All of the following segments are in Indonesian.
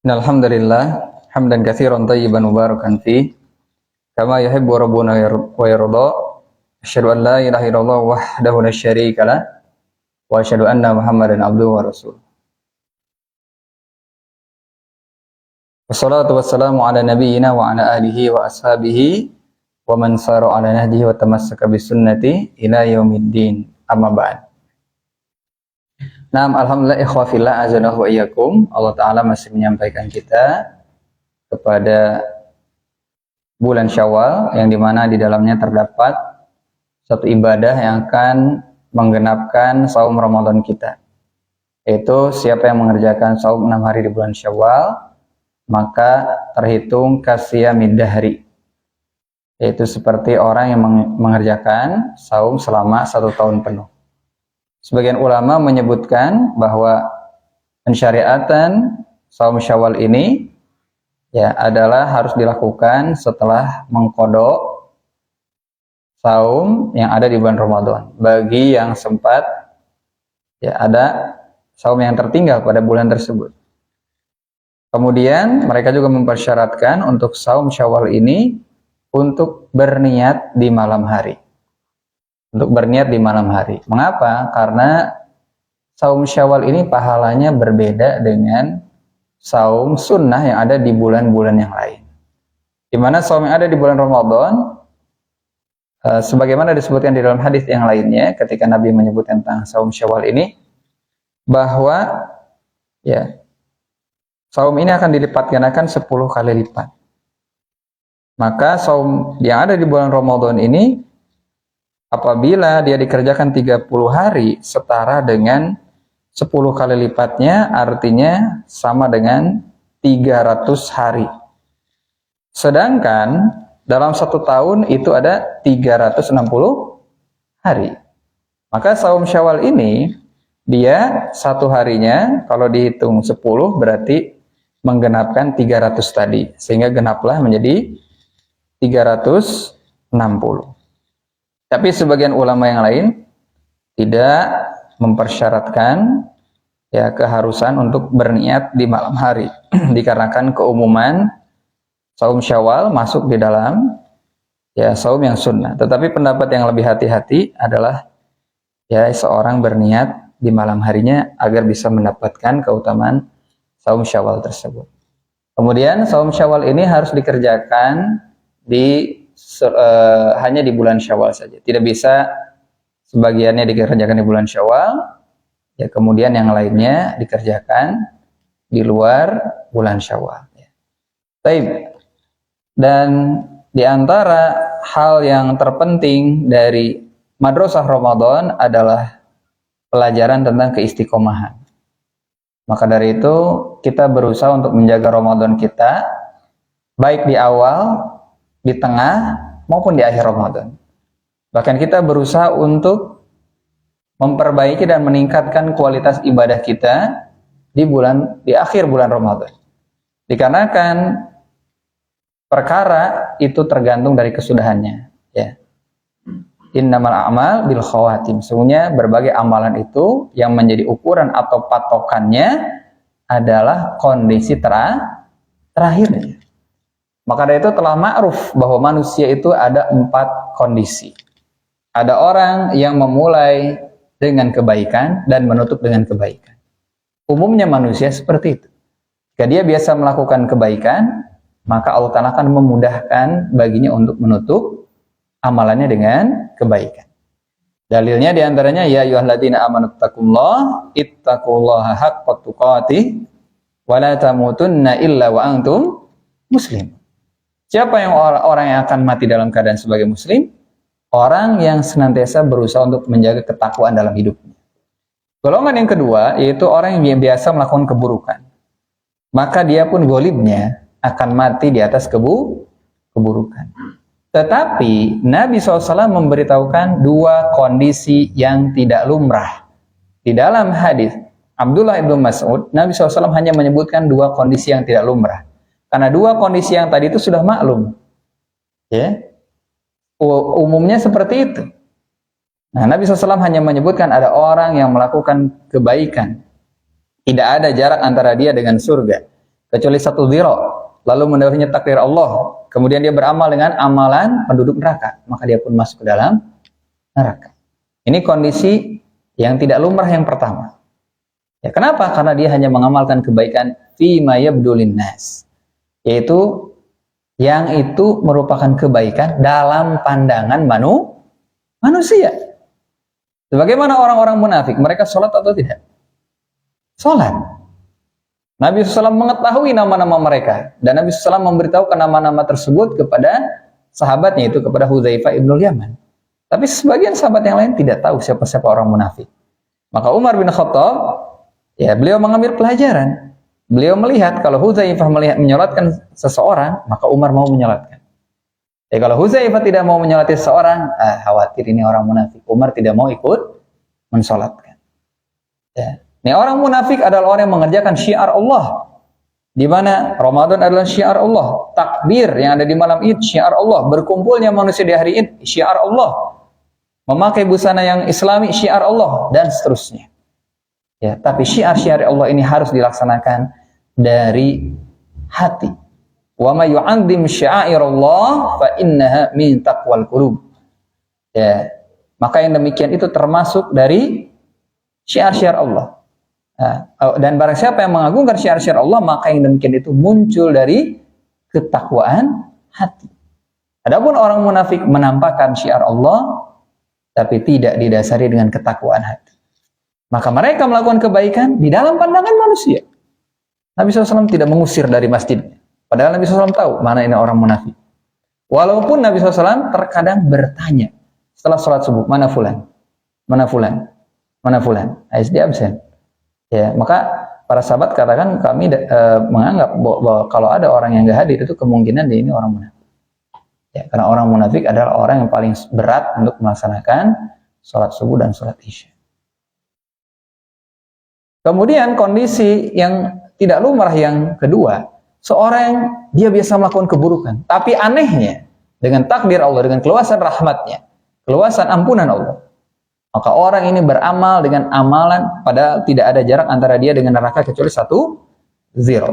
Alhamdulillah hamdan katsiran thayyiban mubarakan fi kama yuhibbu rabbuna wa yarda. Asyhadu an la ilaha illallah wahdahu la syarika lah wa asyhadu anna Muhammadan abduhu wa rasuluh. Wassalatu wassalamu ala nabiyyina wa ala alihi wa ashabihi wa man sara ala nahjihi wa tamassaka bi sunnati ila yaumiddin. Amma ba'd. Naam, alhamdulillah ikhwa fillah azanahu wa iyyakum. Allah taala masih menyampaikan kita kepada bulan Syawal yang dimana di dalamnya terdapat satu ibadah yang akan menggenapkan saum Ramadan kita, yaitu siapa yang mengerjakan saum 6 hari di bulan Syawal maka terhitung kasiyamid dahri, yaitu seperti orang yang mengerjakan saum selama 1 tahun penuh. Sebagian ulama menyebutkan bahwa pensyariatan saum Syawal ini adalah harus dilakukan setelah mengqadha saum yang ada di bulan Ramadan. Bagi yang sempat ada saum yang tertinggal pada bulan tersebut. Kemudian mereka juga mempersyaratkan untuk saum Syawal ini untuk berniat di malam hari. Mengapa? Karena saum Syawal ini pahalanya berbeda dengan saum sunnah yang ada di bulan-bulan yang lain. Di mana saum yang ada di bulan Ramadan, sebagaimana disebutkan di dalam hadis yang lainnya, ketika Nabi menyebut tentang saum Syawal ini, bahwa saum ini akan dilipat gandakan 10 kali lipat. Maka saum yang ada di bulan Ramadan ini, apabila dia dikerjakan 30 hari setara dengan 10 kali lipatnya, artinya sama dengan 300 hari. Sedangkan dalam 1 tahun itu ada 360 hari. Maka saum Syawal ini dia 1 harinya kalau dihitung 10 berarti menggenapkan 300 tadi, sehingga genaplah menjadi 360. Tapi sebagian ulama yang lain tidak mempersyaratkan keharusan untuk berniat di malam hari dikarenakan keumuman saum Syawal masuk di dalam saum yang sunnah. Tetapi pendapat yang lebih hati-hati adalah seorang berniat di malam harinya agar bisa mendapatkan keutamaan saum Syawal tersebut. Kemudian saum Syawal ini harus dikerjakan hanya di bulan Syawal saja. Tidak bisa sebagiannya dikerjakan di bulan Syawal, kemudian yang lainnya dikerjakan di luar bulan Syawal. Baik. Dan di antara hal yang terpenting dari madrasah Ramadan adalah pelajaran tentang keistiqomahan. Maka dari itu kita berusaha untuk menjaga Ramadan kita baik di awal, di tengah maupun di akhir Ramadan. Bahkan kita berusaha untuk memperbaiki dan meningkatkan kualitas ibadah kita di akhir bulan Ramadan. Dikarenakan perkara itu tergantung dari kesudahannya. Innamal a'mal bil khawatim. Sesungguhnya berbagai amalan itu yang menjadi ukuran atau patokannya adalah kondisi terakhirnya. Maka dari itu telah ma'ruf bahwa manusia itu ada 4 kondisi. Ada orang yang memulai dengan kebaikan dan menutup dengan kebaikan. Umumnya manusia seperti itu. Jika dia biasa melakukan kebaikan, maka Allah Ta'ala akan memudahkan baginya untuk menutup amalannya dengan kebaikan. Dalilnya diantaranya, ya ayyuhalladzina amanu ittaqullaha haqqa tuqatih wa la tamutunna illa wa antum muslim. Siapa yang orang yang akan mati dalam keadaan sebagai muslim? Orang yang senantiasa berusaha untuk menjaga ketakwaan dalam hidupnya. Golongan yang kedua yaitu orang yang biasa melakukan keburukan. Maka dia pun golibnya akan mati di atas keburukan. Tetapi Nabi SAW memberitahukan 2 kondisi yang tidak lumrah. Di dalam hadis Abdullah ibn Mas'ud, Nabi SAW hanya menyebutkan 2 kondisi yang tidak lumrah. Karena 2 kondisi yang tadi itu sudah maklum. Umumnya seperti itu. Nah, Nabi SAW hanya menyebutkan ada orang yang melakukan kebaikan. Tidak ada jarak antara dia dengan surga. kecuali satu dzira, lalu mendahulunya takdir Allah, kemudian dia beramal dengan amalan penduduk neraka, maka dia pun masuk ke dalam neraka. Ini kondisi yang tidak lumrah yang pertama. Ya, kenapa? Karena dia hanya mengamalkan kebaikan fima yabdulin nas, yaitu yang itu merupakan kebaikan dalam pandangan manusia. Sebagaimana orang-orang munafik, mereka sholat atau tidak? Sholat. Nabi SAW mengetahui nama-nama mereka, dan Nabi SAW memberitahukan nama-nama tersebut kepada sahabatnya, itu kepada Hudzaifah ibnul Yaman. Tapi sebagian sahabat yang lain tidak tahu siapa-siapa orang munafik. Maka Umar bin Khattab, ya, beliau mengambil pelajaran. Beliau melihat kalau Hudzaifah menyolatkan seseorang, maka Umar mau menyolatkan. Ya, kalau Hudzaifah tidak mau menyolati seseorang, khawatir ini orang munafik. Umar tidak mau ikut mensolatkan. Ya. Ini orang munafik adalah orang yang mengerjakan syiar Allah. Di mana Ramadan adalah syiar Allah. Takbir yang ada di malam Id, syiar Allah. Berkumpulnya manusia di hari Id, syiar Allah. Memakai busana yang islami, syiar Allah. Dan seterusnya. Ya, tapi syiar-syiar Allah ini harus dilaksanakan dari hati. Wa may yu'azzim sya'airallah fa innaha min taqwal qulub. Ya, maka yang demikian itu termasuk dari syiar-syiar Allah. Dan barang siapa yang mengagungkan syiar-syiar Allah, maka yang demikian itu muncul dari ketakwaan hati. Adapun orang munafik menampakkan syiar Allah tapi tidak didasari dengan ketakwaan hati, maka mereka melakukan kebaikan di dalam pandangan manusia. Nabi SAW tidak mengusir dari masjidnya, padahal Nabi SAW tahu mana ini orang munafik. Walaupun Nabi SAW terkadang bertanya setelah sholat subuh, mana fulan, mana fulan, mana fulan, dia absen. Ya, maka para sahabat katakan kami menganggap bahwa kalau ada orang yang nggak hadir itu kemungkinan dia ini orang munafik. Ya, karena orang munafik adalah orang yang paling berat untuk melaksanakan sholat subuh dan sholat isya. Kemudian kondisi yang tidak lumrah yang kedua, seorang yang dia biasa melakukan keburukan, tapi anehnya dengan takdir Allah, dengan keluasan rahmatnya, keluasan ampunan Allah, maka orang ini beramal dengan amalan padahal tidak ada jarak antara dia dengan neraka kecuali satu dzira.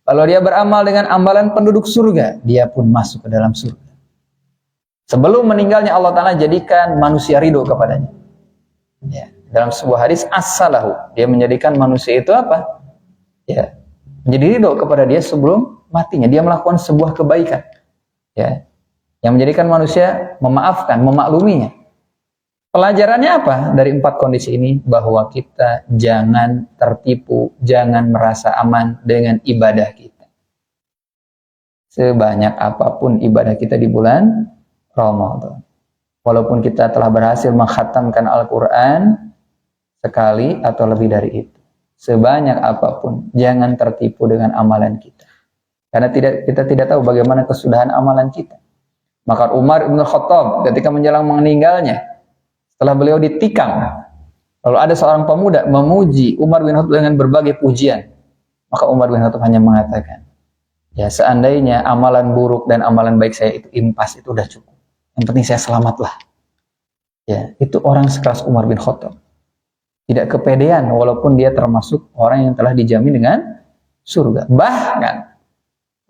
Kalau dia beramal dengan amalan penduduk surga, dia pun masuk ke dalam surga. Sebelum meninggalnya Allah Ta'ala jadikan manusia ridho kepadanya. Ya, dalam sebuah hadis as-salahu, dia menjadikan manusia itu apa? Ya, menjadi ridho kepada dia sebelum matinya. Dia melakukan sebuah kebaikan, ya, yang menjadikan manusia memaafkan, memakluminya. Pelajarannya apa dari 4 kondisi ini? Bahwa kita jangan tertipu, jangan merasa aman dengan ibadah kita. Sebanyak apapun ibadah kita di bulan Ramadan, walaupun kita telah berhasil mengkhatamkan Al-Quran sekali atau lebih dari itu, sebanyak apapun, jangan tertipu dengan amalan kita. Karena kita tidak tahu bagaimana kesudahan amalan kita. Maka Umar bin Khattab ketika menjelang meninggalnya, setelah beliau ditikam, lalu ada seorang pemuda memuji Umar bin Khattab dengan berbagai pujian, maka Umar bin Khattab hanya mengatakan, ya seandainya amalan buruk dan amalan baik saya itu impas, itu udah cukup. Yang penting saya selamatlah. Ya, itu orang sekelas Umar bin Khattab. Tidak kepedean walaupun dia termasuk orang yang telah dijamin dengan surga. Bahkan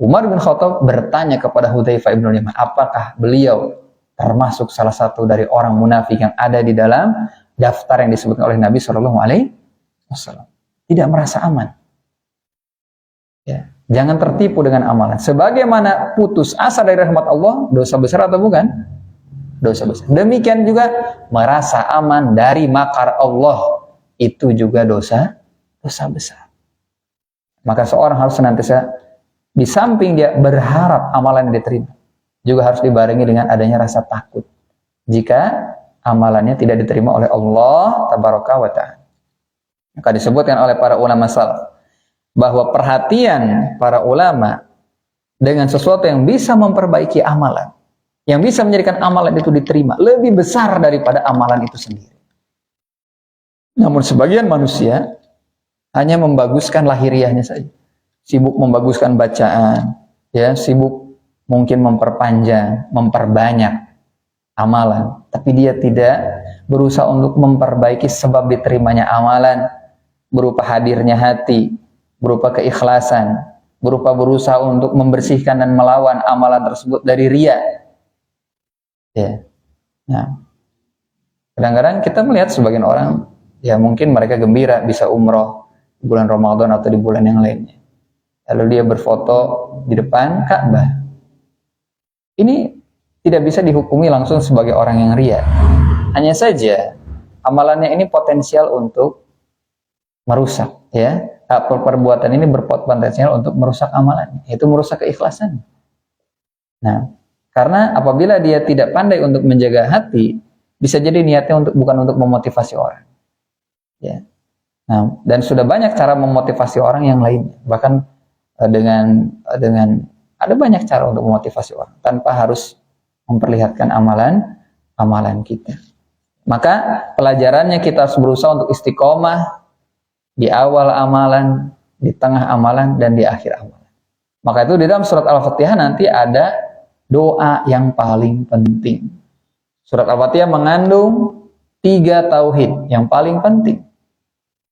Umar bin Khattab bertanya kepada Hudzaifah ibnul Yaman, apakah beliau termasuk salah satu dari orang munafik yang ada di dalam daftar yang disebutkan oleh Nabi SAW. Tidak merasa aman. Ya, jangan tertipu dengan amalan. Sebagaimana putus asa dari rahmat Allah, dosa besar atau bukan? Dosa besar. Demikian juga merasa aman dari makar Allah, itu juga dosa besar. Maka seorang harus senantiasa di samping dia berharap amalan diterima, juga harus dibarengi dengan adanya rasa takut jika amalannya tidak diterima oleh Allah Tabaraka wa Ta'ala. Maka disebutkan oleh para ulama salaf bahwa perhatian para ulama dengan sesuatu yang bisa memperbaiki amalan, yang bisa menjadikan amalan itu diterima, lebih besar daripada amalan itu sendiri. Namun sebagian manusia hanya membaguskan lahiriahnya saja, sibuk membaguskan bacaan, ya, sibuk mungkin memperpanjang, memperbanyak amalan, tapi dia tidak berusaha untuk memperbaiki sebab diterimanya amalan berupa hadirnya hati, berupa keikhlasan, berupa berusaha untuk membersihkan dan melawan amalan tersebut dari riya. Ya. Nah, kadang-kadang kita melihat sebagian orang, ya mungkin mereka gembira bisa umroh di bulan Ramadan atau di bulan yang lainnya. Lalu dia berfoto di depan Ka'bah. Ini tidak bisa dihukumi langsung sebagai orang yang riya. Hanya saja amalannya ini potensial untuk merusak, ya. Perbuatan ini berpotensial untuk merusak amalannya, yaitu merusak keikhlasan. Nah, karena apabila dia tidak pandai untuk menjaga hati, bisa jadi niatnya bukan untuk memotivasi orang. Ya. Nah, dan sudah banyak cara memotivasi orang yang lain. Bahkan dengan ada banyak cara untuk memotivasi orang tanpa harus memperlihatkan amalan kita. Maka pelajarannya kita harus berusaha untuk istiqomah di awal amalan, di tengah amalan, dan di akhir amalan. Maka itu di dalam surat Al-Fatihah nanti ada doa yang paling penting. Surat Al-Fatihah mengandung 3 tauhid yang paling penting.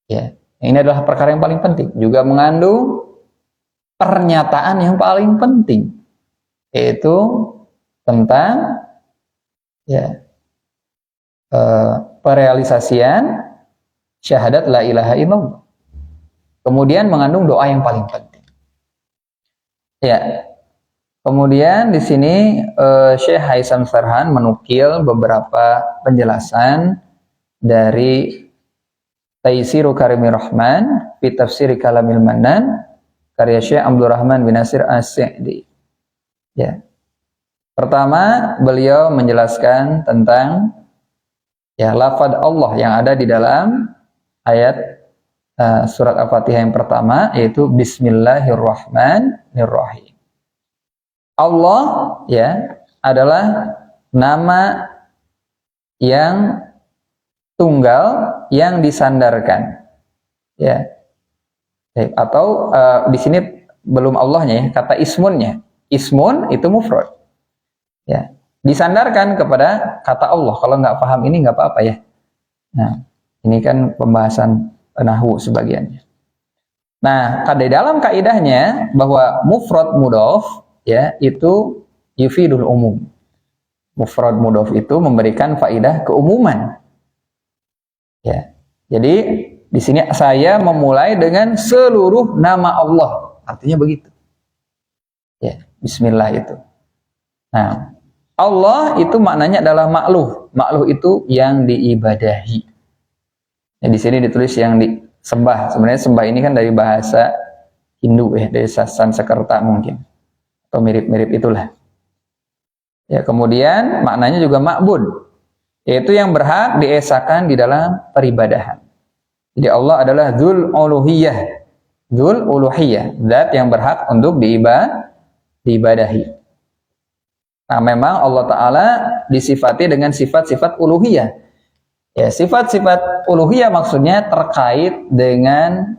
Ya, ini adalah perkara yang paling penting. Juga mengandung pernyataan yang paling penting, yaitu tentang perealisasian syahadat la ilaha illallah. Kemudian mengandung doa yang paling penting. Ya. Kemudian di sini Syekh Haisam Sarhan menukil beberapa penjelasan dari Taisiru Karimir Rahman fi Tafsir Kalamil Mannan karya Syekh Abdul Rahman bin Nasir As-Sa'di. Ya. Pertama, beliau menjelaskan tentang lafaz Allah yang ada di dalam ayat surat Al-Fatihah yang pertama, yaitu Bismillahirrahmanirrahim. Allah adalah nama yang tunggal yang disandarkan. Ya. Atau di sini belum Allahnya ya, kata ismunnya. Ismun itu mufrad. Ya. Disandarkan kepada kata Allah. Kalau nggak paham ini nggak apa-apa ya. Nah, ini kan pembahasan nahwu sebagiannya. Nah, di dalam kaidahnya bahwa mufrad mudhof itu yufidul umum. Mufrad mudhof itu memberikan faidah keumuman. Ya. Jadi di sini saya memulai dengan seluruh nama Allah. Artinya begitu. Ya, bismillah itu. Nah, Allah itu maknanya adalah makluh. Makluh itu yang diibadahi. Ya, di sini ditulis yang disembah. Sebenarnya sembah ini kan dari bahasa Hindu dari Sanskerta mungkin. Atau mirip-mirip itulah. Ya, kemudian maknanya juga ma'bud, yaitu yang berhak diesakan di dalam peribadahan. Jadi Allah adalah Dzul Uluhiyah. Dzul Uluhiyah, zat yang berhak untuk diibadahi. Nah, memang Allah Ta'ala disifati dengan sifat-sifat uluhiyah. Ya, sifat-sifat uluhiyah maksudnya terkait dengan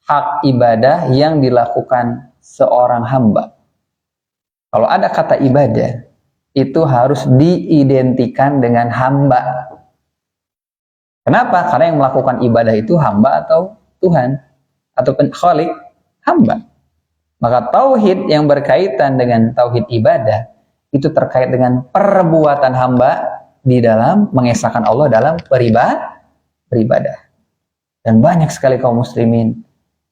hak ibadah yang dilakukan seorang hamba. Kalau ada kata ibadah, itu harus diidentikan dengan hamba. Kenapa? Karena yang melakukan ibadah itu hamba atau Tuhan, atau Khalik, hamba. Maka tauhid yang berkaitan dengan tauhid ibadah, itu terkait dengan perbuatan hamba di dalam mengesahkan Allah dalam beribadah. Dan banyak sekali kaum muslimin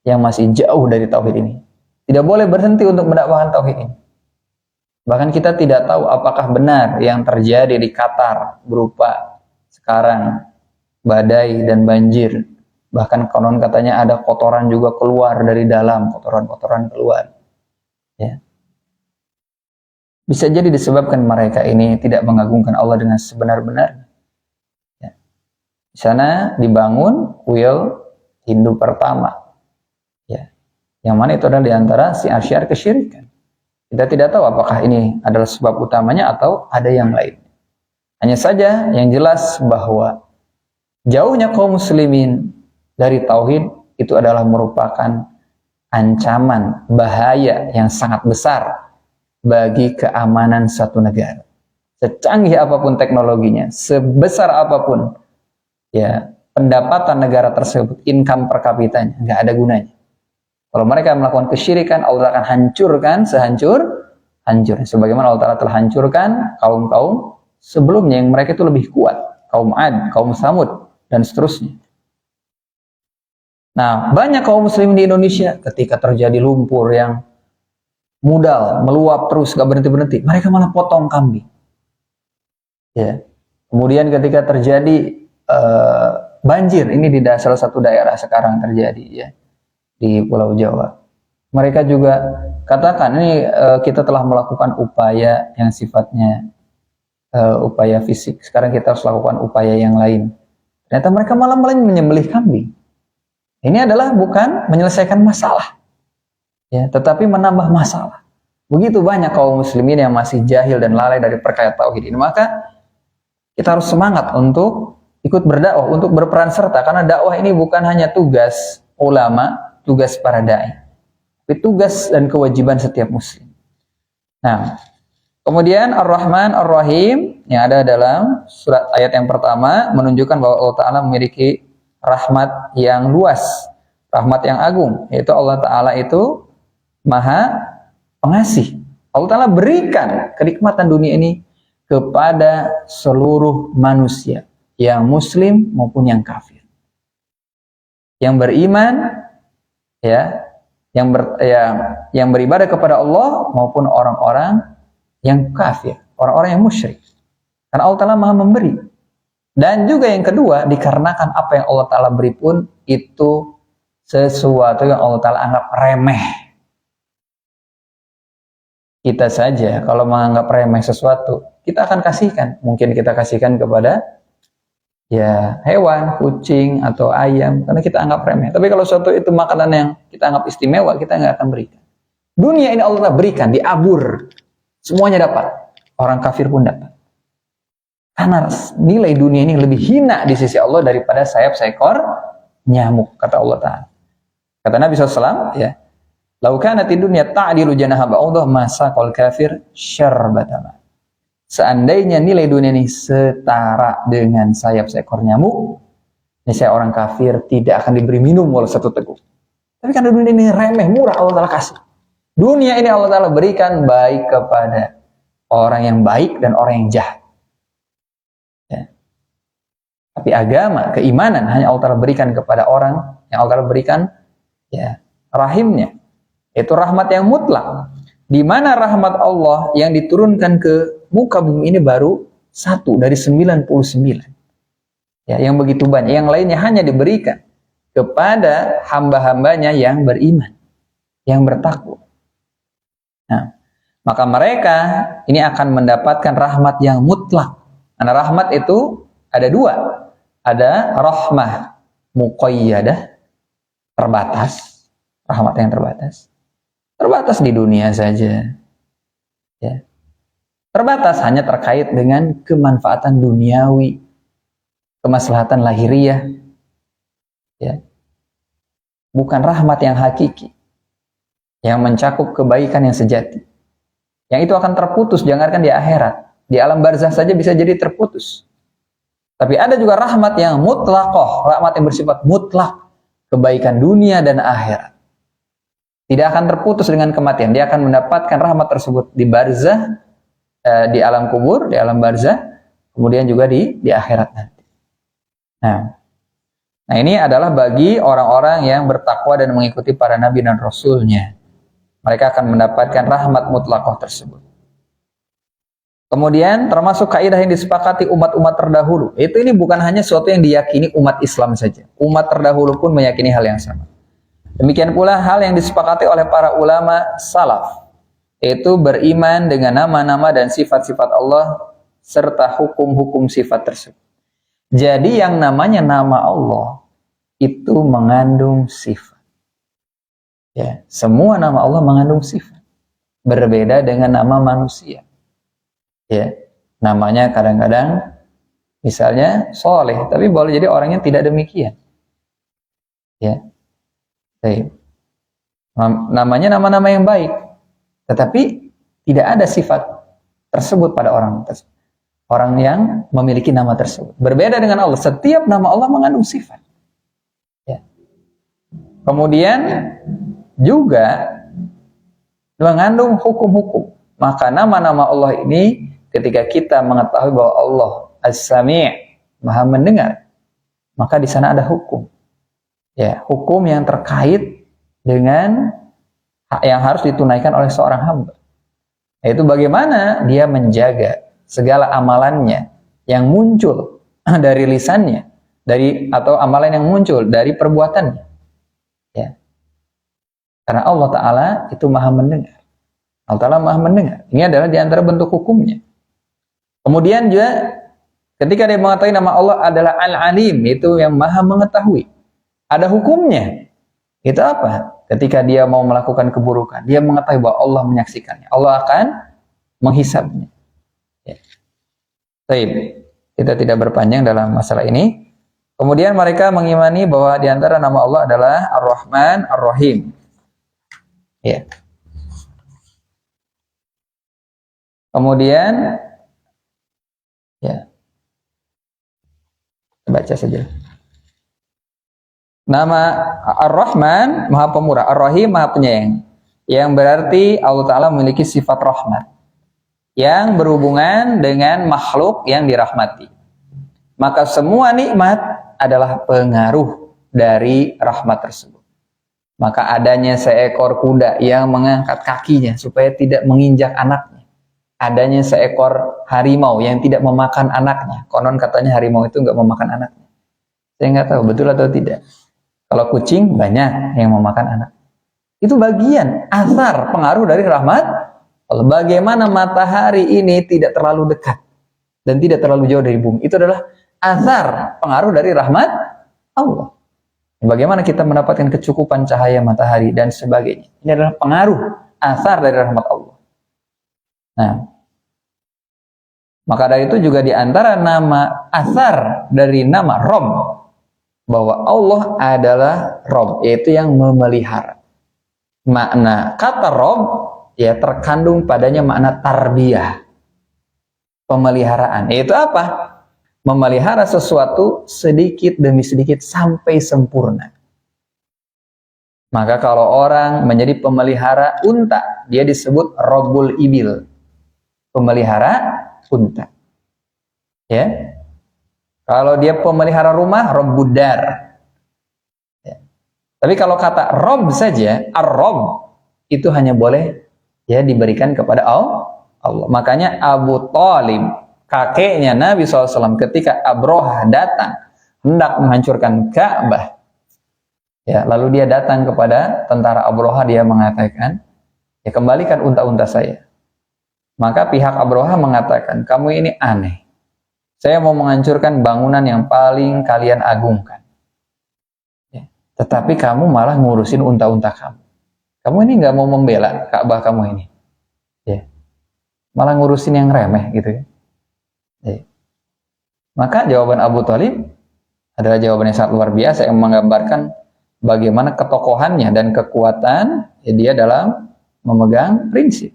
yang masih jauh dari tauhid ini. Tidak boleh berhenti untuk mendakwahkan tauhid ini. Bahkan kita tidak tahu apakah benar yang terjadi di Qatar berupa sekarang badai dan banjir. Bahkan konon katanya ada kotoran juga keluar dari dalam, kotoran-kotoran keluar. Ya. Bisa jadi disebabkan mereka ini tidak mengagungkan Allah dengan sebenar-benarnya. Ya. Di sana dibangun kuil Hindu pertama. Ya. Yang mana itu adalah diantara syiar-syiar kesyirikan. Kita tidak tahu apakah ini adalah sebab utamanya atau ada yang lain. Hanya saja yang jelas bahwa jauhnya kaum muslimin dari tauhid itu adalah merupakan ancaman, bahaya yang sangat besar bagi keamanan satu negara. Secanggih apapun teknologinya, sebesar apapun pendapatan negara tersebut, income per kapitanya, nggak ada gunanya. Kalau mereka melakukan kesyirikan, Allah akan hancurkan sehancur. Sebagaimana Allah Ta'ala telah hancurkan kaum-kaum sebelumnya yang mereka itu lebih kuat. Kaum Ad, kaum Samud, dan seterusnya. Nah, banyak kaum muslim di Indonesia ketika terjadi lumpur yang mudal, meluap terus, gak berhenti-berhenti, mereka malah potong kambing. Ya. Kemudian ketika terjadi banjir, ini di salah satu daerah sekarang terjadi ya, di Pulau Jawa. Mereka juga katakan ini kita telah melakukan upaya yang sifatnya upaya fisik. Sekarang kita harus lakukan upaya yang lain. Ternyata mereka malah menyembelih kambing. Ini adalah bukan menyelesaikan masalah, ya, tetapi menambah masalah. Begitu banyak kaum muslimin yang masih jahil dan lalai dari perkara tauhid ini. Maka kita harus semangat untuk ikut berdakwah, untuk berperan serta, karena dakwah ini bukan hanya tugas ulama, tugas para dai, tapi tugas dan kewajiban setiap muslim. Nah, kemudian Ar-Rahman Ar-Rahim yang ada dalam surat ayat yang pertama menunjukkan bahwa Allah Ta'ala memiliki rahmat yang luas, rahmat yang agung, yaitu Allah Ta'ala itu maha pengasih. Allah Ta'ala berikan kenikmatan dunia ini kepada seluruh manusia, yang muslim maupun yang kafir, yang beriman, ya, yang beribadah kepada Allah maupun orang-orang yang kafir, orang-orang yang musyrik. Karena Allah Ta'ala maha memberi. Dan juga yang kedua, dikarenakan apa yang Allah Ta'ala beri pun itu sesuatu yang Allah Ta'ala anggap remeh. Kita saja kalau menganggap remeh sesuatu, kita akan kasihkan. Mungkin kita kasihkan kepada ya hewan, kucing atau ayam, karena kita anggap remeh. Tapi kalau suatu itu makanan yang kita anggap istimewa, kita nggak akan berikan. Dunia ini Allah berikan, diabur, semuanya dapat. Orang kafir pun dapat. Karena nilai dunia ini lebih hina di sisi Allah daripada sayap seekor nyamuk, kata Allah Ta'ala. Kata Nabi SAW, ya, "Lau kanati dunya ta'dilu janaha ba'udah masa kal kafir syarbatama." Seandainya nilai dunia ini setara dengan sayap seekor nyamuk, niscaya orang kafir tidak akan diberi minum walau satu teguk. Tapi karena dunia ini remeh, murah, Allah Ta'ala kasih. Dunia ini Allah Ta'ala berikan baik kepada orang yang baik dan orang yang jahat. Ya. Tapi agama, keimanan hanya Allah Ta'ala berikan kepada orang yang Allah Ta'ala berikan ya rahimnya. Itu rahmat yang mutlak. Di mana rahmat Allah yang diturunkan ke muka bumi ini baru 1 dari 99. Ya, yang begitu banyak. Yang lainnya hanya diberikan kepada hamba-hambanya yang beriman, yang bertakwa. Nah, maka mereka ini akan mendapatkan rahmat yang mutlak. Karena rahmat itu ada dua. Ada rahmah muqayyadah, terbatas, rahmat yang terbatas. Terbatas di dunia saja. Ya. Terbatas hanya terkait dengan kemanfaatan duniawi, kemaslahatan lahiriah. Ya. Bukan rahmat yang hakiki, yang mencakup kebaikan yang sejati. Yang itu akan terputus, jangankan di akhirat. Di alam barzah saja bisa jadi terputus. Tapi ada juga rahmat yang mutlaqah, rahmat yang bersifat mutlak, kebaikan dunia dan akhirat. Tidak akan terputus dengan kematian. Dia akan mendapatkan rahmat tersebut di barzah, di alam kubur, di alam barzah, kemudian juga di akhirat nanti. Nah, ini adalah bagi orang-orang yang bertakwa dan mengikuti para nabi dan rasulnya. Mereka akan mendapatkan rahmat mutlaqah tersebut. Kemudian termasuk kaidah yang disepakati umat-umat terdahulu. Ini bukan hanya sesuatu yang diyakini umat Islam saja. Umat terdahulu pun meyakini hal yang sama. Demikian pula hal yang disepakati oleh para ulama salaf. Yaitu beriman dengan nama-nama dan sifat-sifat Allah serta hukum-hukum sifat tersebut. Jadi yang namanya nama Allah itu mengandung sifat. Ya, semua nama Allah mengandung sifat. Berbeda dengan nama manusia. Ya, namanya kadang-kadang misalnya soleh, tapi boleh jadi orangnya tidak demikian. Ya, baik. Namanya nama-nama yang baik, tetapi tidak ada sifat tersebut pada orang tersebut. Orang yang memiliki nama tersebut. Berbeda dengan Allah, setiap nama Allah mengandung sifat. Ya. Kemudian juga mengandung hukum-hukum. Maka nama-nama Allah ini ketika kita mengetahui bahwa Allah As-Sami', Maha mendengar, maka di sana ada hukum. Ya, hukum yang terkait dengan hak yang harus ditunaikan oleh seorang hamba. Yaitu bagaimana dia menjaga segala amalannya yang muncul dari lisannya, atau amalan yang muncul dari perbuatannya. Ya. Karena Allah Ta'ala itu Maha mendengar. Allah Ta'ala Maha mendengar. Ini adalah di antara bentuk hukumnya. Kemudian juga ketika dia mengetahui nama Allah adalah Al-Alim, itu yang Maha mengetahui. Ada hukumnya. Itu apa? Ketika dia mau melakukan keburukan, dia mengetahui bahwa Allah menyaksikannya. Allah akan menghisabnya. Ya. Baik, kita tidak berpanjang dalam masalah ini. Kemudian mereka mengimani bahwa di antara nama Allah adalah Ar-Rahman, Ar-Rahim. Ya. Kemudian ya, baca saja. Nama Ar-Rahman Maha Pemurah, Ar-Rahim Maha Penyayang. Yang berarti Allah Ta'ala memiliki sifat rahmat yang berhubungan dengan makhluk yang dirahmati. Maka semua nikmat adalah pengaruh dari rahmat tersebut. Maka adanya seekor kuda yang mengangkat kakinya supaya tidak menginjak anaknya. Adanya seekor harimau yang tidak memakan anaknya. Konon katanya harimau itu nggak memakan anaknya. Saya nggak tahu betul atau tidak. Kalau kucing banyak yang memakan anak. Itu bagian asar pengaruh dari rahmat Allah. Bagaimana matahari ini tidak terlalu dekat dan tidak terlalu jauh dari bumi. Itu adalah asar pengaruh dari rahmat Allah. Bagaimana kita mendapatkan kecukupan cahaya matahari dan sebagainya. Ini adalah pengaruh asar dari rahmat Allah. Nah, maka dari itu juga diantara nama asar dari nama Rabb, bahwa Allah adalah Rabb, yaitu yang memelihara. Makna kata Rabb ya terkandung padanya makna tarbiyah, pemeliharaan. Yaitu apa? Memelihara sesuatu sedikit demi sedikit sampai sempurna. Maka kalau orang menjadi pemelihara unta, dia disebut Rabbul Ibil, pemelihara unta. Ya. Kalau dia pemelihara rumah, Rabbud Dar. Ya. Tapi kalau kata Rabb saja, Ar-Rabb, itu hanya boleh ya diberikan kepada Allah. Makanya Abu Thalib, kakeknya Nabi SAW, ketika Abrohah datang hendak menghancurkan Ka'bah, ya, lalu dia datang kepada tentara Abrohah, dia mengatakan, ya kembalikan unta-unta saya. Maka pihak Abrohah mengatakan, kamu ini aneh. Saya mau menghancurkan bangunan yang paling kalian agungkan. Ya. Tetapi kamu malah ngurusin unta-unta kamu. Kamu ini nggak mau membela Ka'bah kamu ini. Ya. Malah ngurusin yang remeh gitu ya. Ya. Maka jawaban Abu Thalib adalah jawaban yang sangat luar biasa yang menggambarkan bagaimana ketokohannya dan kekuatan ya, dia dalam memegang prinsip.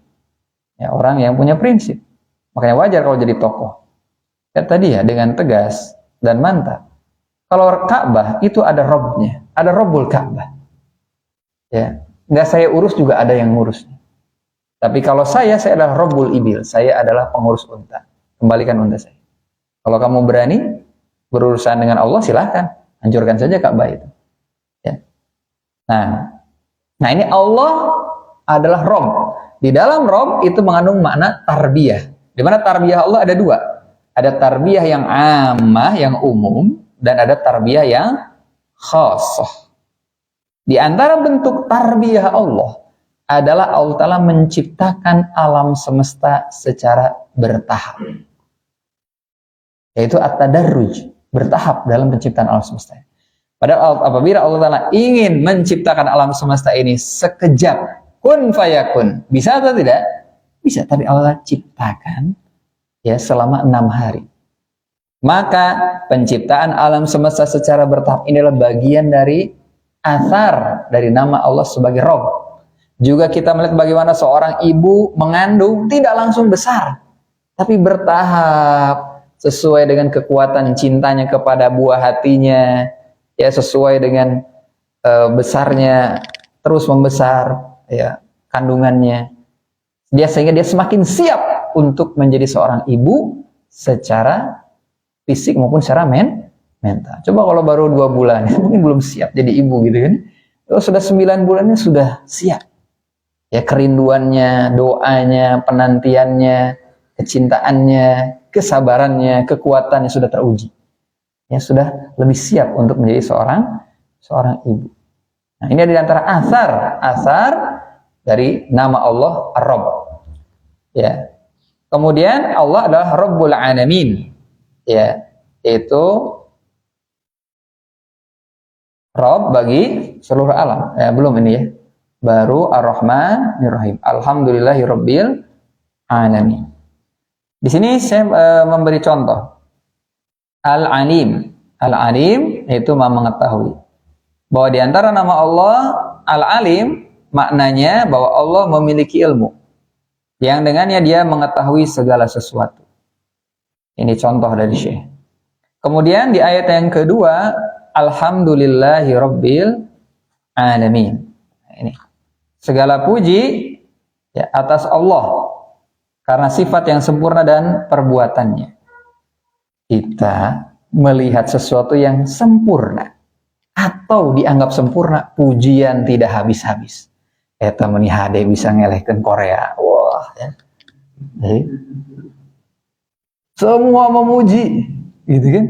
Ya, orang yang punya prinsip. Makanya wajar kalau jadi tokoh. Ya tadi ya dengan tegas dan mantap. Kalau Ka'bah itu ada Rabbnya, ada Rabbul Ka'bah. Ya, nggak saya urus juga ada yang ngurusnya. Tapi kalau saya adalah Rabbul Ibil, saya adalah pengurus unta. Kembalikan unta saya. Kalau kamu berani berurusan dengan Allah, silahkan hancurkan saja Ka'bah itu. Ya. Nah ini Allah adalah Rabb. Di dalam Rabb itu mengandung makna tarbiyah. Di mana tarbiyah Allah ada dua. Ada tarbiyah yang ammah, yang umum, dan ada tarbiyah yang khassah. Di antara bentuk tarbiyah Allah adalah Allah Ta'ala menciptakan alam semesta secara bertahap. Yaitu at-tadarruj, bertahap dalam penciptaan alam semesta. Padahal apabila Allah Ta'ala ingin menciptakan alam semesta ini sekejap, kun fayakun, bisa atau tidak? Bisa, tapi Allah ciptakan ya selama 6 hari. Maka penciptaan alam semesta secara bertahap ini adalah bagian dari asar dari nama Allah sebagai Rabb. Juga kita melihat bagaimana seorang ibu mengandung tidak langsung besar, tapi bertahap sesuai dengan kekuatan cintanya kepada buah hatinya, ya sesuai dengan besarnya terus membesar ya kandungannya. Sehingga dia semakin siap untuk menjadi seorang ibu secara fisik maupun secara mental. Coba kalau baru 2 bulan, mungkin belum siap jadi ibu gitu kan. Kalau sudah 9 bulannya sudah siap. Ya kerinduannya, doanya, penantiannya, kecintaannya, kesabarannya, kekuatannya sudah teruji. Ya sudah lebih siap untuk menjadi seorang ibu. Nah, ini di antara asar dari nama Allah Ar-Rabb. Ya. Kemudian Allah adalah Rabbul Alamin. Ya, yaitu Rabb bagi seluruh alam. Ya, belum ini ya. Baru Ar-Rahmanir-Rahim. Alhamdulillahirabbil alamin. Di sini saya memberi contoh. Al-Alim. Al-Alim yaitu Maha mengetahui. Bahwa di antara nama Allah Al-Alim maknanya bahwa Allah memiliki ilmu yang dengannya dia mengetahui segala sesuatu. Ini contoh dari Syekh. Kemudian di ayat yang kedua, Alhamdulillahirabbil alamin. Nah, ini. Segala puji ya, atas Allah karena sifat yang sempurna dan perbuatannya. Kita melihat sesuatu yang sempurna atau dianggap sempurna, pujian tidak habis-habis. Eta meni hade bisa ngelehkeun Korea. Wah, ya. Semua memuji, gitu kan?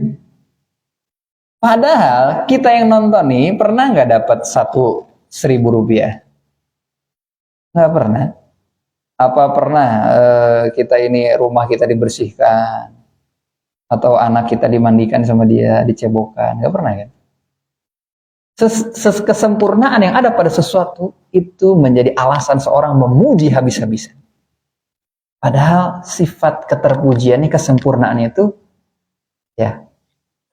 Padahal kita yang nonton nih pernah nggak dapat 1.000 rupiah? Nggak pernah. Apa pernah kita ini rumah kita dibersihkan atau anak kita dimandikan sama dia, dicebokan? Nggak pernah kan? Kesempurnaan yang ada pada sesuatu itu menjadi alasan seorang memuji habis-habisan. Padahal sifat keterpujian ini, kesempurnaan itu ya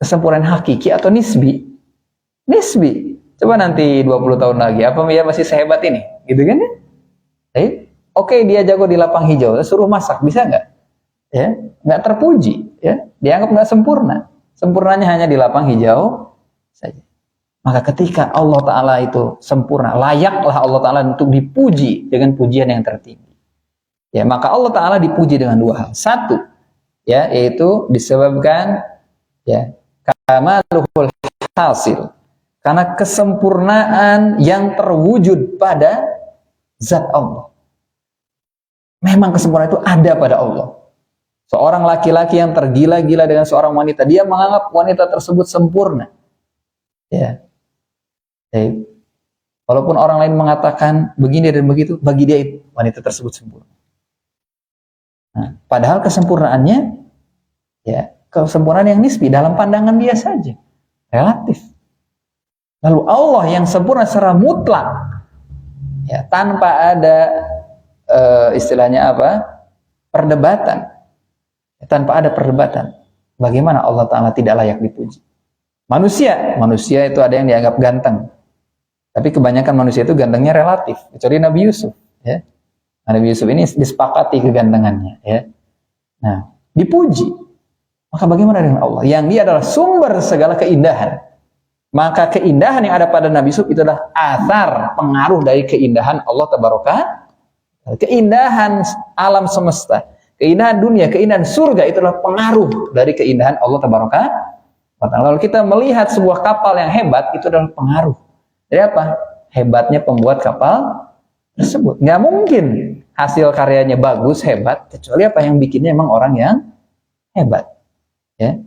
kesempurnaan hakiki atau nisbi. Nisbi. Coba nanti 20 tahun lagi apa dia masih sehebat ini? Gitu kan ya? Oke, dia jago di lapang hijau, suruh masak bisa nggak? Ya, nggak terpuji, ya, dianggap nggak sempurna. Sempurnanya hanya di lapang hijau saja. Maka ketika Allah Ta'ala itu sempurna, layaklah Allah Ta'ala untuk dipuji dengan pujian yang tertinggi. Ya, maka Allah Ta'ala dipuji dengan 2 hal. Satu, ya, yaitu disebabkan ya kamaluhul hasil, karena kesempurnaan yang terwujud pada zat Allah. Memang kesempurnaan itu ada pada Allah. Seorang laki-laki yang tergila-gila dengan seorang wanita, dia menganggap wanita tersebut sempurna. Ya. Walaupun orang lain mengatakan begini dan begitu, bagi dia itu wanita tersebut sempurna. Nah, padahal kesempurnaannya ya kesempurnaan yang nisbi dalam pandangan dia saja, relatif. Lalu Allah yang sempurna secara mutlak, ya tanpa ada istilahnya apa? Perdebatan. Tanpa ada perdebatan. Bagaimana Allah Ta'ala tidak layak dipuji? Manusia itu ada yang dianggap ganteng. Tapi kebanyakan manusia itu gantengnya relatif. Kecuali Nabi Yusuf. Ya. Nabi Yusuf ini disepakati kegantengannya. Ya. Nah, dipuji. Maka bagaimana dengan Allah? Yang dia adalah sumber segala keindahan. Maka keindahan yang ada pada Nabi Yusuf itu adalah athar, pengaruh dari keindahan Allah Tabaraka. Keindahan alam semesta, keindahan dunia, keindahan surga itu adalah pengaruh dari keindahan Allah Tabaraka. Lalu kita melihat sebuah kapal yang hebat, itu adalah pengaruh. Jadi apa? Hebatnya pembuat kapal tersebut. Nggak mungkin hasil karyanya bagus, hebat, kecuali apa yang bikinnya emang orang yang hebat. Ya.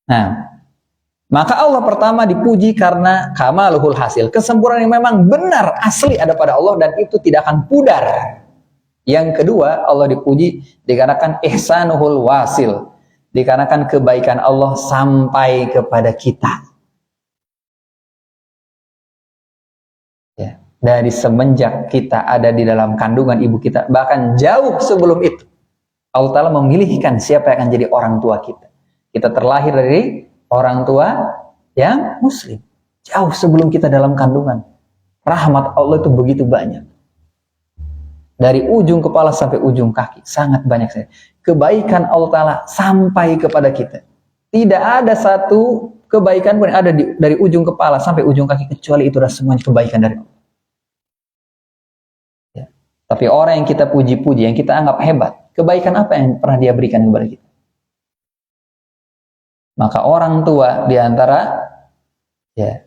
Nah, maka Allah pertama dipuji karena kamaluhul hasil, kesempurnaan yang memang benar asli ada pada Allah dan itu tidak akan pudar. Yang kedua, Allah dipuji dikarenakan ihsanuhul wasil, dikarenakan kebaikan Allah sampai kepada kita. Ya, dari semenjak kita ada di dalam kandungan ibu kita, bahkan jauh sebelum itu, Allah Ta'ala memilihkan siapa yang akan jadi orang tua kita. Kita terlahir dari orang tua yang muslim. Jauh sebelum kita dalam kandungan. Rahmat Allah itu begitu banyak. Dari ujung kepala sampai ujung kaki. Sangat banyak sekali. Kebaikan Allah Ta'ala sampai kepada kita. Tidak ada satu kebaikan pun yang ada dari ujung kepala sampai ujung kaki. Kecuali itu adalah semuanya kebaikan dari Allah. Tapi orang yang kita puji-puji, yang kita anggap hebat, kebaikan apa yang pernah dia berikan kepada kita? Maka orang tua di antara ya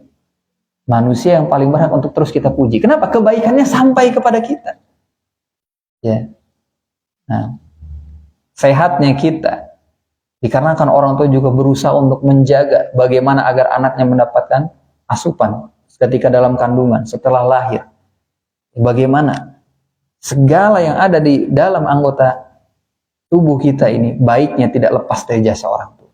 manusia yang paling berhak untuk terus kita puji. Kenapa? Kebaikannya sampai kepada kita. Ya. Nah, sehatnya kita dikarenakan orang tua juga berusaha untuk menjaga bagaimana agar anaknya mendapatkan asupan ketika dalam kandungan, setelah lahir. Bagaimana segala yang ada di dalam anggota tubuh kita ini baiknya tidak lepas dari jasa orang tua.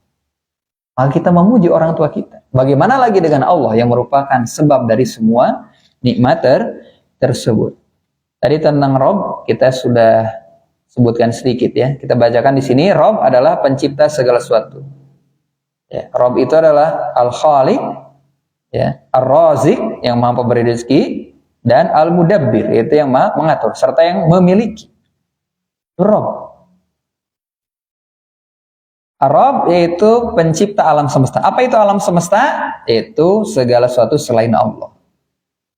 Maka kita memuji orang tua kita. Bagaimana lagi dengan Allah yang merupakan sebab dari semua nikmat tersebut. Tadi tentang Rob kita sudah sebutkan sedikit ya. Kita bacakan di sini, Rob adalah pencipta segala sesuatu. Ya, Rob itu adalah Al-Khaliq, ya, Ar-Razik yang maha pemberi rezeki, dan Al-Mudabbir yaitu yang maha mengatur serta yang memiliki. Rob. Ar-Rabb yaitu pencipta alam semesta. Apa itu alam semesta? Itu segala sesuatu selain Allah.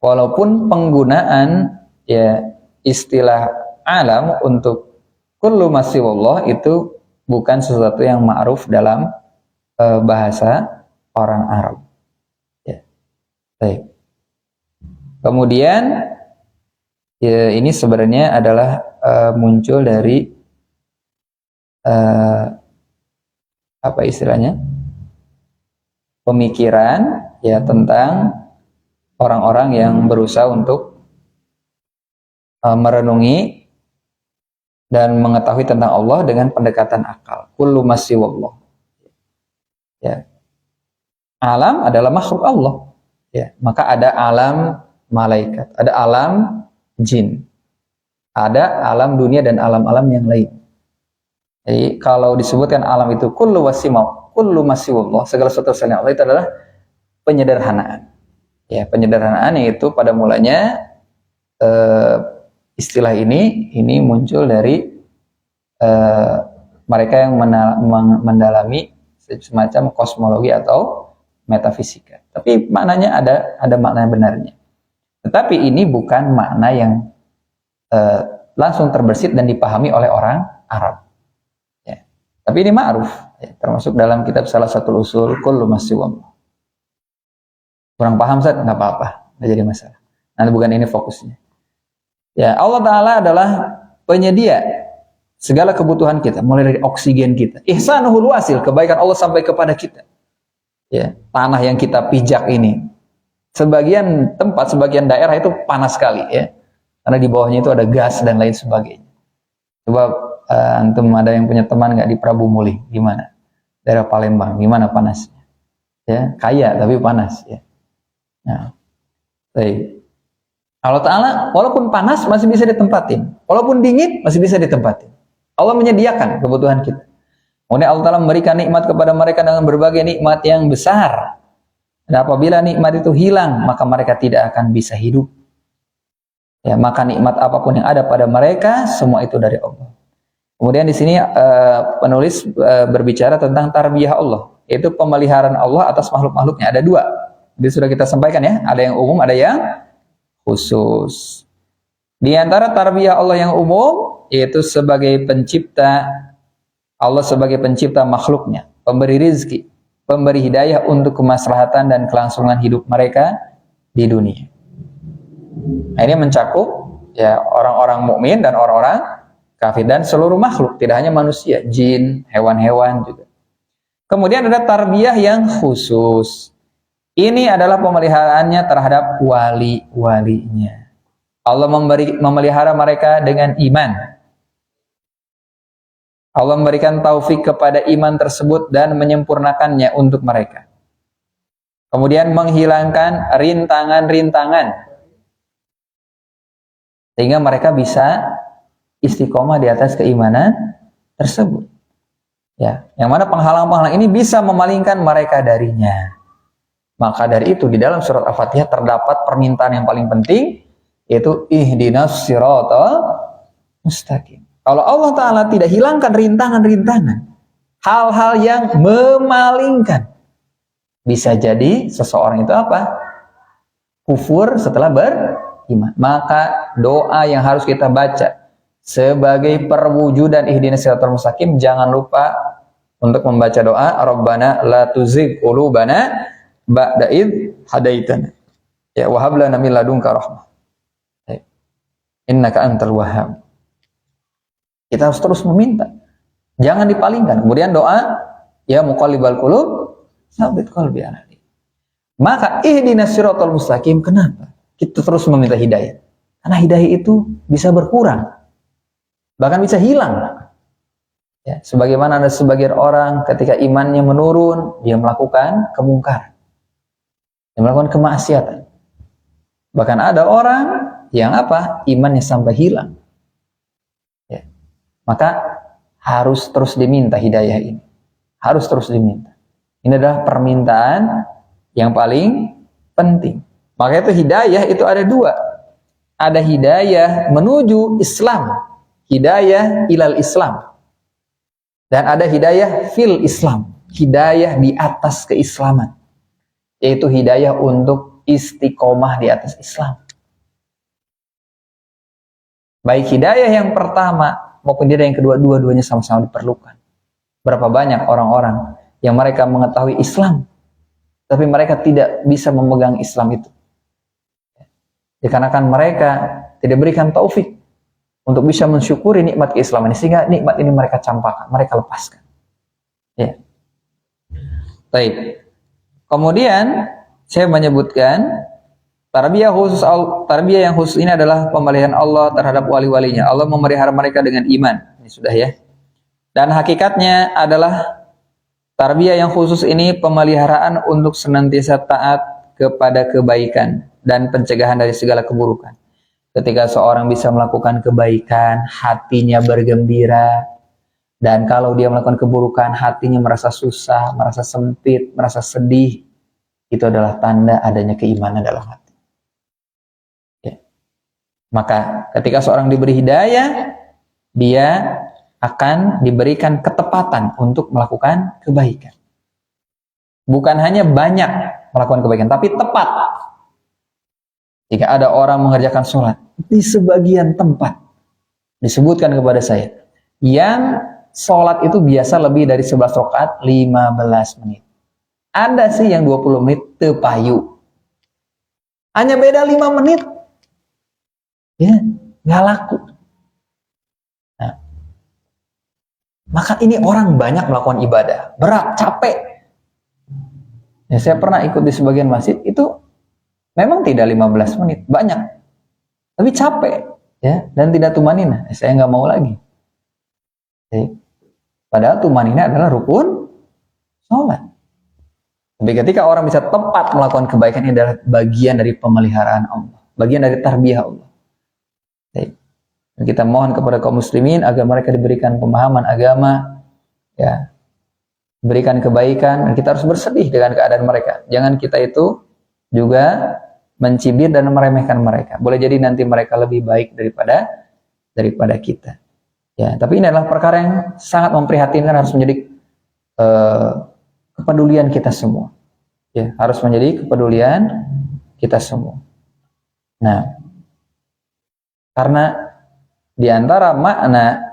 Walaupun penggunaan ya istilah alam untuk kullu ma siwallah itu bukan sesuatu yang ma'ruf dalam bahasa orang Arab. Ya. Baik. Kemudian ya, ini sebenarnya adalah muncul dari apa istilahnya? Pemikiran ya tentang orang-orang yang berusaha untuk merenungi dan mengetahui tentang Allah dengan pendekatan akal. Kullu ma siwallah. Ya. Alam adalah makhluk Allah. Ya, maka ada alam malaikat, ada alam jin, ada alam dunia dan alam-alam yang lain. Jadi kalau disebutkan alam itu kullu wasimau, kullu masiwallah, segala sesuatu selain Allah, itu adalah penyederhanaan. Ya, penyederhanaan yaitu pada mulanya istilah ini muncul dari mereka yang mendalami semacam kosmologi atau metafisika. Tapi maknanya ada makna benarnya. Tetapi ini bukan makna yang langsung terbersit dan dipahami oleh orang Arab. Ya. Tapi ini ma'ruf, ya, termasuk dalam kitab salah satu usul kullu masiwallah. Kurang paham Ustaz? Nggak apa-apa, nggak jadi masalah. Nanti bukan ini fokusnya. Ya, Allah Ta'ala adalah penyedia segala kebutuhan kita, mulai dari oksigen kita. Ihsanuhul wasil, kebaikan Allah sampai kepada kita. Ya, tanah yang kita pijak ini, sebagian tempat, sebagian daerah itu panas sekali ya, karena di bawahnya itu ada gas dan lain sebagainya. Coba antum ada yang punya teman nggak di Prabu Muli, gimana? Daerah Palembang, gimana panasnya? Ya, kaya tapi panas ya. Nah, baik. Allah Ta'ala walaupun panas masih bisa ditempatin, walaupun dingin masih bisa ditempatin. Allah menyediakan kebutuhan kita. Kemudian Allah Ta'ala memberikan nikmat kepada mereka dengan berbagai nikmat yang besar. Dan apabila nikmat itu hilang, maka mereka tidak akan bisa hidup. Ya, maka nikmat apapun yang ada pada mereka, semua itu dari Allah. Kemudian di sini penulis berbicara tentang tarbiyah Allah, yaitu pemeliharaan Allah atas makhluk-makhluknya. Ada dua. Jadi sudah kita sampaikan ya, ada yang umum, ada yang khusus. Di antara tarbiyah Allah yang umum, yaitu sebagai pencipta, Allah sebagai pencipta makhluknya, pemberi rizki, pemberi hidayah untuk kemaslahatan dan kelangsungan hidup mereka di dunia. Nah, ini mencakup ya orang-orang mukmin dan orang-orang kafir dan seluruh makhluk, tidak hanya manusia, jin, hewan-hewan juga. Kemudian ada tarbiyah yang khusus. Ini adalah pemeliharaannya terhadap wali-walinya. Allah memelihara mereka dengan iman. Allah memberikan taufik kepada iman tersebut dan menyempurnakannya untuk mereka. Kemudian menghilangkan rintangan-rintangan sehingga mereka bisa istiqomah di atas keimanan tersebut. Ya, yang mana penghalang-penghalang ini bisa memalingkan mereka darinya. Maka dari itu di dalam surat Al-Fatihah terdapat permintaan yang paling penting, yaitu ihdinas siratal mustaqim. Kalau Allah Ta'ala tidak hilangkan rintangan-rintangan, hal-hal yang memalingkan, bisa jadi seseorang itu apa? Kufur setelah iman. Maka doa yang harus kita baca sebagai perwujudan ihdinas siratal mustaqim, jangan lupa untuk membaca doa Rabbana la tuzigh qulubana ba'da id hadaitana. Ya, wa hab lana min ladunka rahmah. Innaka antal wahhab. Kita harus terus meminta. Jangan dipalingkan. Kemudian doa, ya muqallibal qulub, tsabit qalbi ala dinik. Maka ihdinas siratal mustaqim, kenapa kita terus meminta hidayah? Karena hidayah itu bisa berkurang, bahkan bisa hilang. Ya, sebagaimana ada sebagian orang ketika imannya menurun, dia melakukan kemungkaran, dia melakukan kemaksiatan. Bahkan ada orang yang apa? Imannya sampai hilang. Ya. Maka harus terus diminta hidayah ini. Harus terus diminta. Ini adalah permintaan yang paling penting. Maka itu hidayah itu ada dua. Ada hidayah menuju Islam, hidayah ilal Islam. Dan ada hidayah fil Islam, hidayah di atas keislaman. Yaitu hidayah untuk istiqomah di atas Islam. Baik hidayah yang pertama maupun hidayah yang kedua, dua-duanya sama-sama diperlukan. Berapa banyak orang-orang yang mereka mengetahui Islam, tapi mereka tidak bisa memegang Islam itu. Dikarenakan mereka tidak berikan taufik untuk bisa mensyukuri nikmat keislaman ini, sehingga nikmat ini mereka campakkan, mereka lepaskan. Ya. Baik. Kemudian saya menyebutkan tarbiyah yang khusus ini adalah pemeliharaan Allah terhadap wali-walinya. Allah memelihara mereka dengan iman. Ini sudah ya. Dan hakikatnya adalah tarbiyah yang khusus ini pemeliharaan untuk senantiasa taat kepada kebaikan dan pencegahan dari segala keburukan. Ketika seorang bisa melakukan kebaikan, hatinya bergembira. Dan kalau dia melakukan keburukan, hatinya merasa susah, merasa sempit, merasa sedih. Itu adalah tanda adanya keimanan dalam hati. Ya. Maka ketika seorang diberi hidayah, dia akan diberikan ketepatan untuk melakukan kebaikan. Bukan hanya banyak melakukan kebaikan, tapi tepat. Jika ada orang mengerjakan sholat di sebagian tempat, disebutkan kepada saya, yang sholat itu biasa lebih dari 11 rakaat 15 menit. Ada sih yang 20 menit tepayu. Hanya beda 5 menit. Ya, nggak laku. Nah, maka ini orang banyak melakukan ibadah, berat, capek. Ya, saya pernah ikut di sebagian masjid, itu memang tidak 15 menit, banyak. Tapi capek, ya, dan tidak tumanina. Saya nggak mau lagi. Jadi, padahal tumanina adalah rukun sholat. Tapi ketika orang bisa tepat melakukan kebaikan, ini adalah bagian dari pemeliharaan Allah, bagian dari tarbiyah Allah. Dan kita mohon kepada kaum muslimin agar mereka diberikan pemahaman agama, ya, berikan kebaikan, dan kita harus bersedih dengan keadaan mereka. Jangan kita itu juga mencibir dan meremehkan mereka. Boleh jadi nanti mereka lebih baik daripada kita. Ya, tapi ini adalah perkara yang sangat memprihatinkan, harus menjadi kepedulian kita semua. Ya, harus menjadi kepedulian kita semua. Nah, karena di antara makna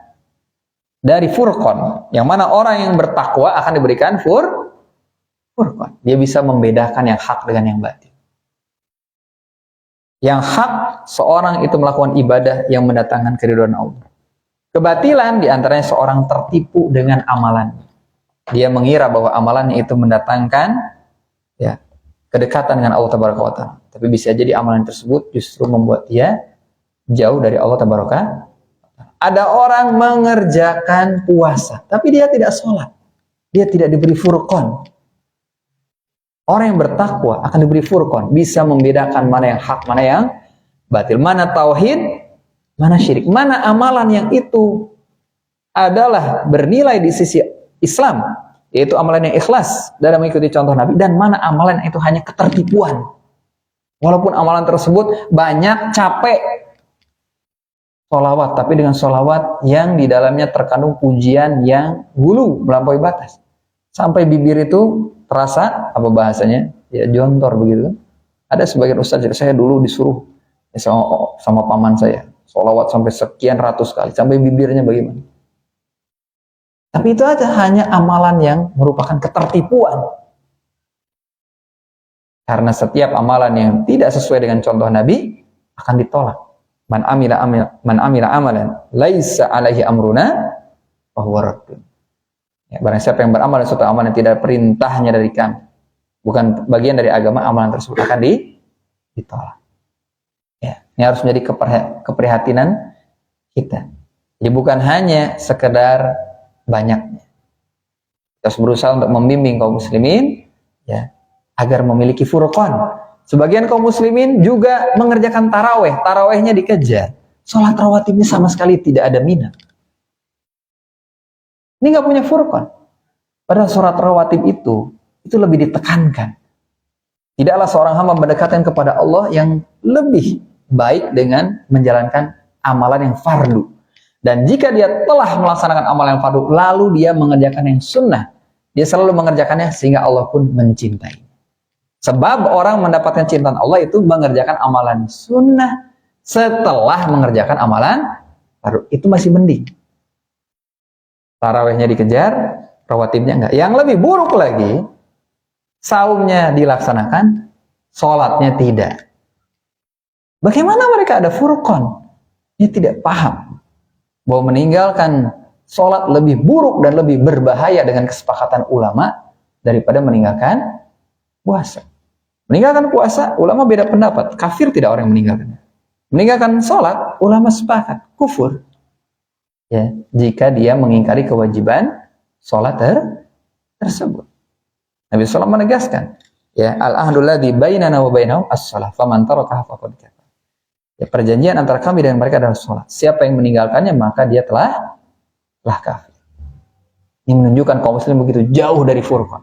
dari furqan, yang mana orang yang bertakwa akan diberikan furqan. Dia bisa membedakan yang hak dengan yang batil. Yang hak, seorang itu melakukan ibadah yang mendatangkan keridhaan Allah. Kebatilan diantaranya seorang tertipu dengan amalan. Dia mengira bahwa amalannya itu mendatangkan, ya, kedekatan dengan Allah Tabaraka wa Ta'ala. Tapi bisa jadi amalan tersebut justru membuat dia jauh dari Allah Tabaraka. Ada orang mengerjakan puasa, tapi dia tidak sholat. Dia tidak diberi furqan. Orang yang bertakwa akan diberi furqan, bisa membedakan mana yang hak, mana yang batil, mana tauhid, mana syirik, mana amalan yang itu adalah bernilai di sisi Islam, yaitu amalan yang ikhlas dalam mengikuti contoh Nabi, dan mana amalan itu hanya ketertipuan. Walaupun amalan tersebut banyak, capek, sholawat, tapi dengan sholawat yang di dalamnya terkandung pujian yang hulu, melampaui batas. Sampai bibir itu terasa, apa bahasanya, ya jontor begitu. Ada sebagian ustaz, saya dulu disuruh sama paman saya, sholawat sampai sekian ratus kali, sampai bibirnya bagaimana. Tapi itu aja hanya amalan yang merupakan ketertipuan. Karena setiap amalan yang tidak sesuai dengan contoh Nabi akan ditolak. Man amila amalan laisa alaihi amruna fahuwa raddun. Ya, barang siapa yang beramal suatu amalan yang tidak perintahnya dari kami, bukan bagian dari agama, amalan tersebut akan ditolak. Ya, ini harus menjadi keprihatinan kita. Jadi bukan hanya sekedar banyaknya. Kita harus berusaha untuk membimbing kaum muslimin ya agar memiliki furqan. Sebagian kaum muslimin juga mengerjakan taraweh, tarawehnya dikejar. Sholat rawatibnya sama sekali tidak ada minat. Ini nggak punya furqan. Padahal sholat rawatib itu lebih ditekankan. Tidaklah seorang hamba mendekatkan kepada Allah yang lebih baik dengan menjalankan amalan yang fardu. Dan jika dia telah melaksanakan amalan yang fardu, lalu dia mengerjakan yang sunnah, dia selalu mengerjakannya sehingga Allah pun mencintai. Sebab orang mendapatkan cintaan Allah itu mengerjakan amalan sunnah setelah mengerjakan amalan fardu. Itu masih mending. Tarawehnya dikejar, rawatibnya enggak. Yang lebih buruk lagi, saumnya dilaksanakan, sholatnya tidak. Bagaimana mereka ada furqan? Dia tidak paham bahwa meninggalkan sholat lebih buruk dan lebih berbahaya dengan kesepakatan ulama daripada meninggalkan puasa. Meninggalkan puasa, ulama beda pendapat. Kafir tidak orang yang meninggalkannya. Meninggalkan sholat, ulama sepakat. Kufur. Ya, jika dia mengingkari kewajiban sholat tersebut. Nabi SAW menegaskan, ya, al-ahdul ladzi bainana wa bainahum as-shalah, faman tarakaha faqad kafar. Ya, perjanjian antara kami dan mereka adalah sholat. Siapa yang meninggalkannya maka dia telah kafir. Ini menunjukkan kaum muslim begitu jauh dari furqan.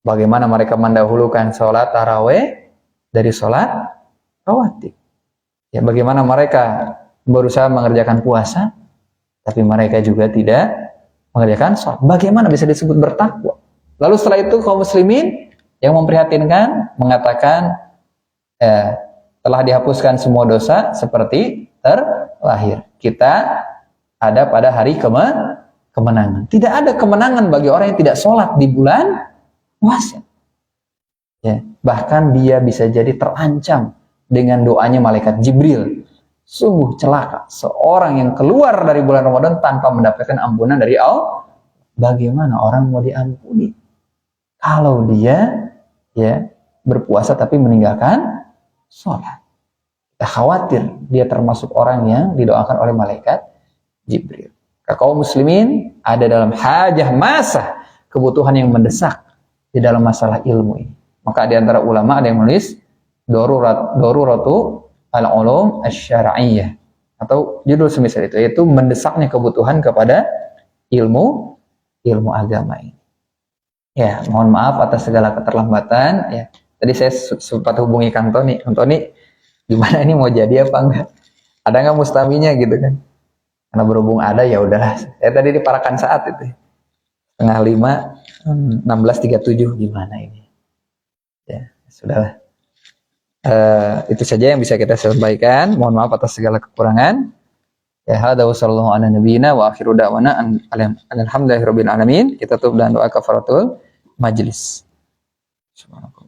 Bagaimana mereka mendahulukan sholat taraweh dari sholat rawatib. Ya, bagaimana mereka berusaha mengerjakan puasa, tapi mereka juga tidak mengerjakan sholat. Bagaimana bisa disebut bertakwa? Lalu setelah itu kaum muslimin yang memprihatinkan mengatakan telah dihapuskan semua dosa seperti terlahir. Kita ada pada hari kemenangan. Tidak ada kemenangan bagi orang yang tidak sholat di bulan puasa. Ya, bahkan dia bisa jadi terancam dengan doanya malaikat Jibril. Sungguh celaka seorang yang keluar dari bulan Ramadan tanpa mendapatkan ampunan dari Allah. Bagaimana orang mau diampuni kalau dia ya berpuasa tapi meninggalkan sholat? Kita khawatir dia termasuk orang yang didoakan oleh malaikat Jibril. Kaum muslimin ada dalam hajah masa kebutuhan yang mendesak di dalam masalah ilmu ini. Maka di antara ulama ada yang menulis daruratu al-ulum asy-syar'iyyah atau judul semisal itu, yaitu mendesaknya kebutuhan kepada ilmu agama ini. Ya, mohon maaf atas segala keterlambatan ya. Tadi saya sempat hubungi Kang Tony. Kang Tony, gimana ini mau jadi apa enggak? Ada enggak mustaminya gitu kan? Karena berhubung ada ya udahlah. Saya tadi diparakan saat itu. 4:30, 16:37 gimana ini? Ya, sudahlah. Itu saja yang bisa kita sampaikan. Mohon maaf atas segala kekurangan. Ya, hada wa sallallahu ala nabiyina wa akhiru da'wana alhamdulillahirabbil alamin. Kita tutup dengan doa kafaratul majlis. Subhanallah.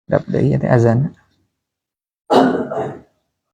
Dapat azan.